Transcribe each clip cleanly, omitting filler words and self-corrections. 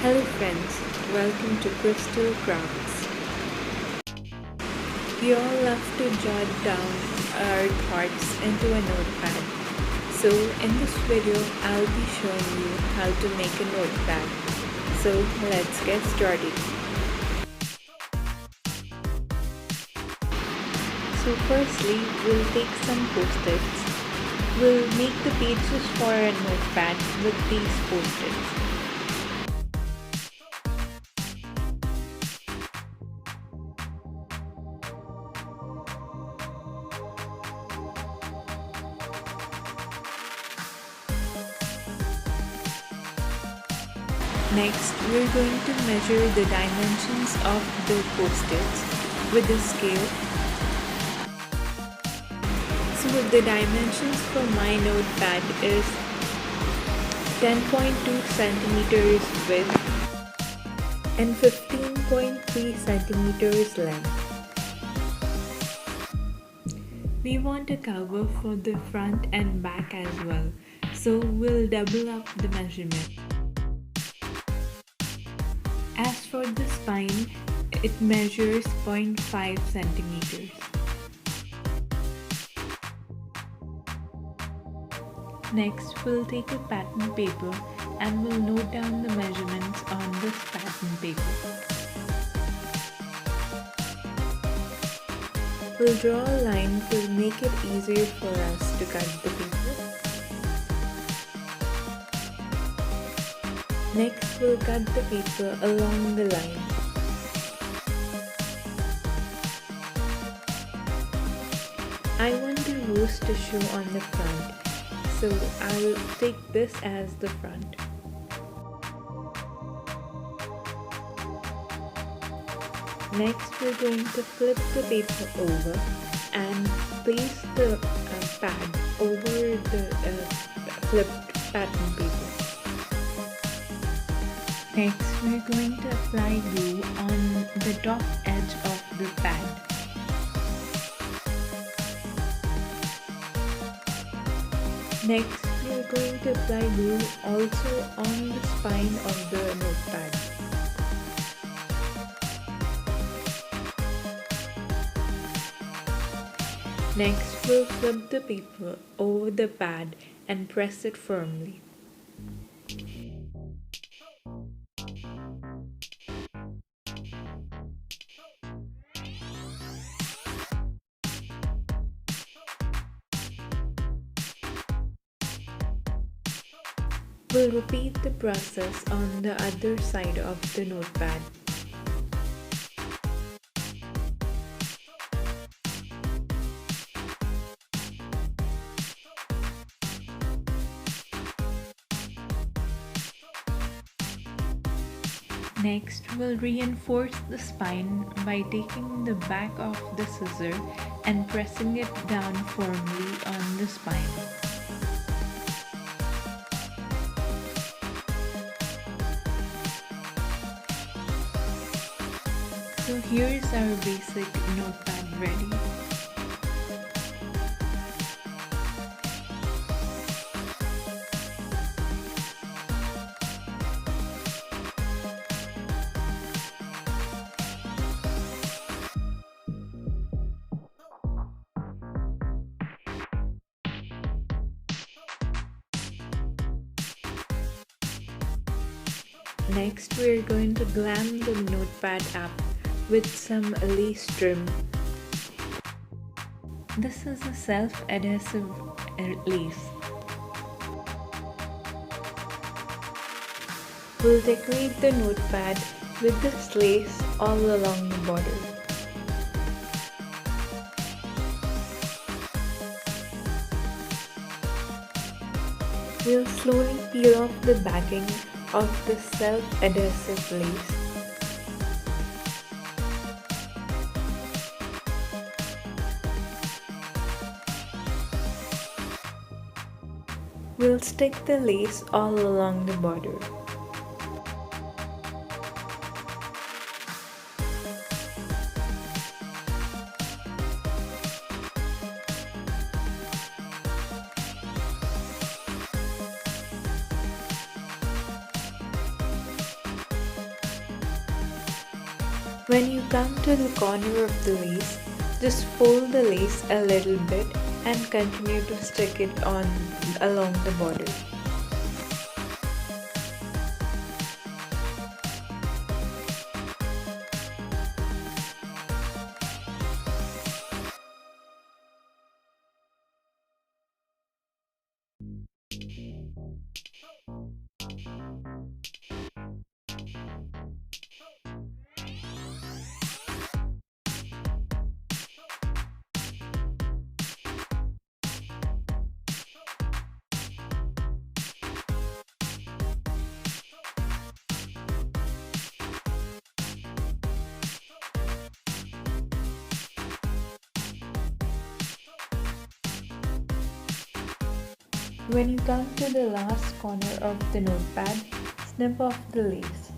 Hello friends, welcome to Crystal Crafts. We all love to jot down our thoughts into a notepad. So in this video, I'll be showing you how to make a notepad. So let's get started. So firstly, we'll take some post-its. We'll make the pages for a notepad with these post-its. Next, we're going to measure the dimensions of the post-its with a scale. So the dimensions for my notepad is 10.2 centimeters width and 15.3 centimeters length. We want a cover for the front and back as well, so we'll double up the measurement. As for the spine, it measures 0.5 centimeters. Next, we'll take a pattern paper and we'll note down the measurements on this pattern paper. We'll draw a line to make it easier for us to cut the paper. Next, we'll cut the paper along the line. I want the rose to show on the front, so I'll take this as the front. Next, we're going to flip the paper over and place the pad over the flipped pattern paper. Next, we're going to apply glue on the top edge of the pad. Next, we're going to apply glue also on the spine of the notepad. Next, we'll flip the paper over the pad and press it firmly. We'll repeat the process on the other side of the notepad. Next, we'll reinforce the spine by taking the back of the scissor and pressing it down firmly on the spine. So here's our basic notepad ready. Next, we're going to glam the notepad up with some lace trim. This is a self-adhesive lace. We'll decorate the notepad with this lace all along the border. We'll slowly peel off the backing of the self-adhesive lace. We'll stick the lace all along the border. When you come to the corner of the lace, just fold the lace a little bit and continue to stick it on along the border. When you come to the last corner of the notepad, snip off the lace.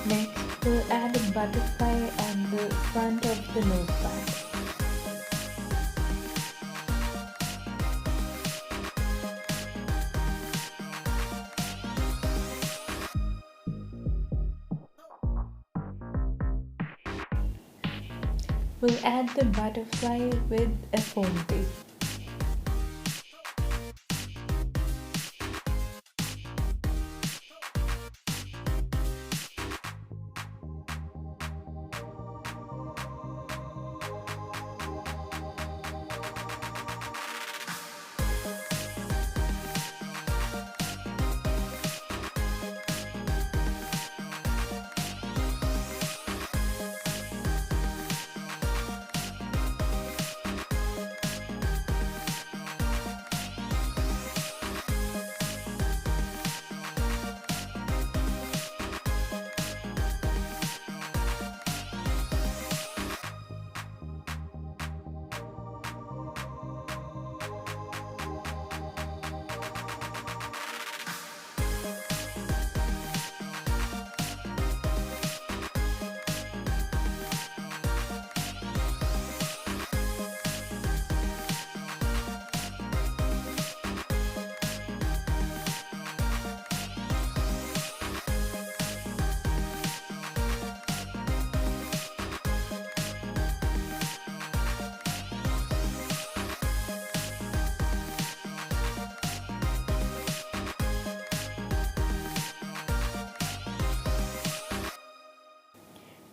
Next, we'll add a butterfly on the front of the notepad. We'll add the butterfly with a foam tape.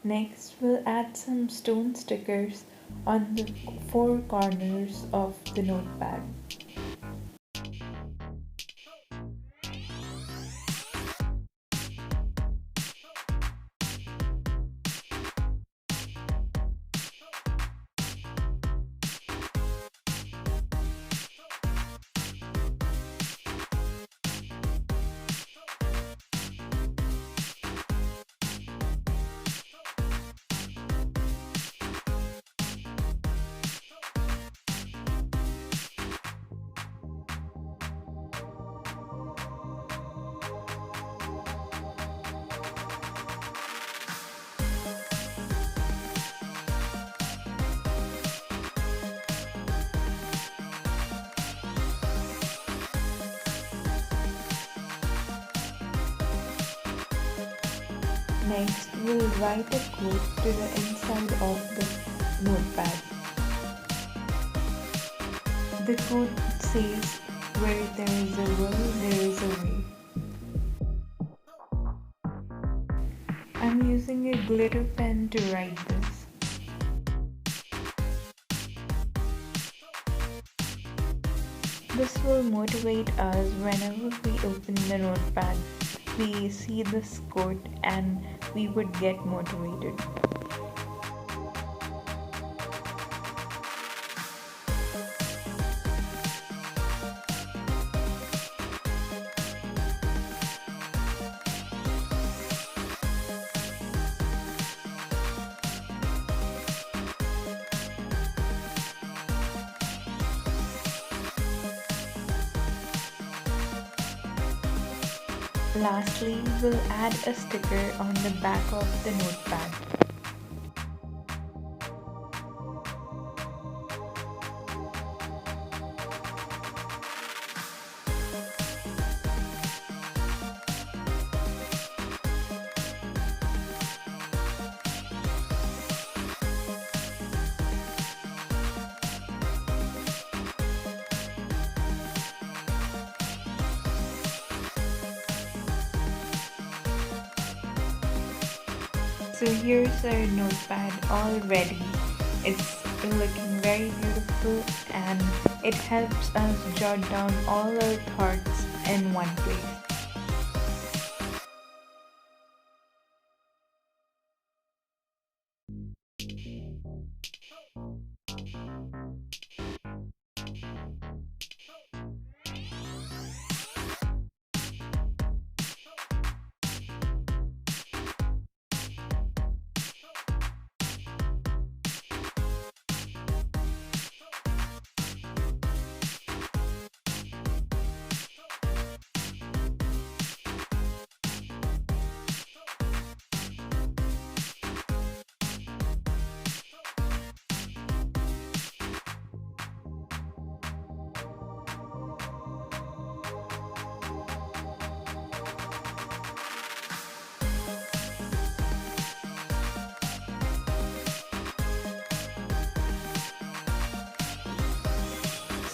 Next, we'll add some stone stickers on the four corners of the notepad. Next, we'll write a quote to the inside of the notepad. The quote says, "Where there is a will, there is a way." I'm using a glitter pen to write this. This will motivate us whenever we open the notepad. We see this quote and we would get motivated. Lastly, we'll add a sticker on the back of the notepad. So here's our notepad all ready. It's looking very beautiful and it helps us jot down all our thoughts in one place.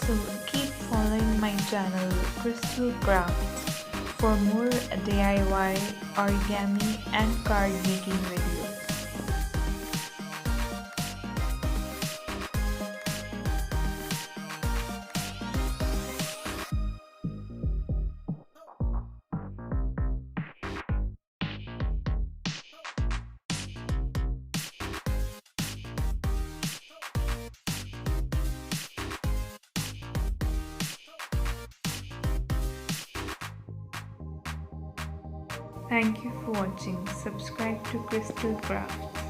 So keep following my channel Crystal Crafts for more DIY, origami and card making videos. Thank you for watching. Subscribe to Crystal Crafts.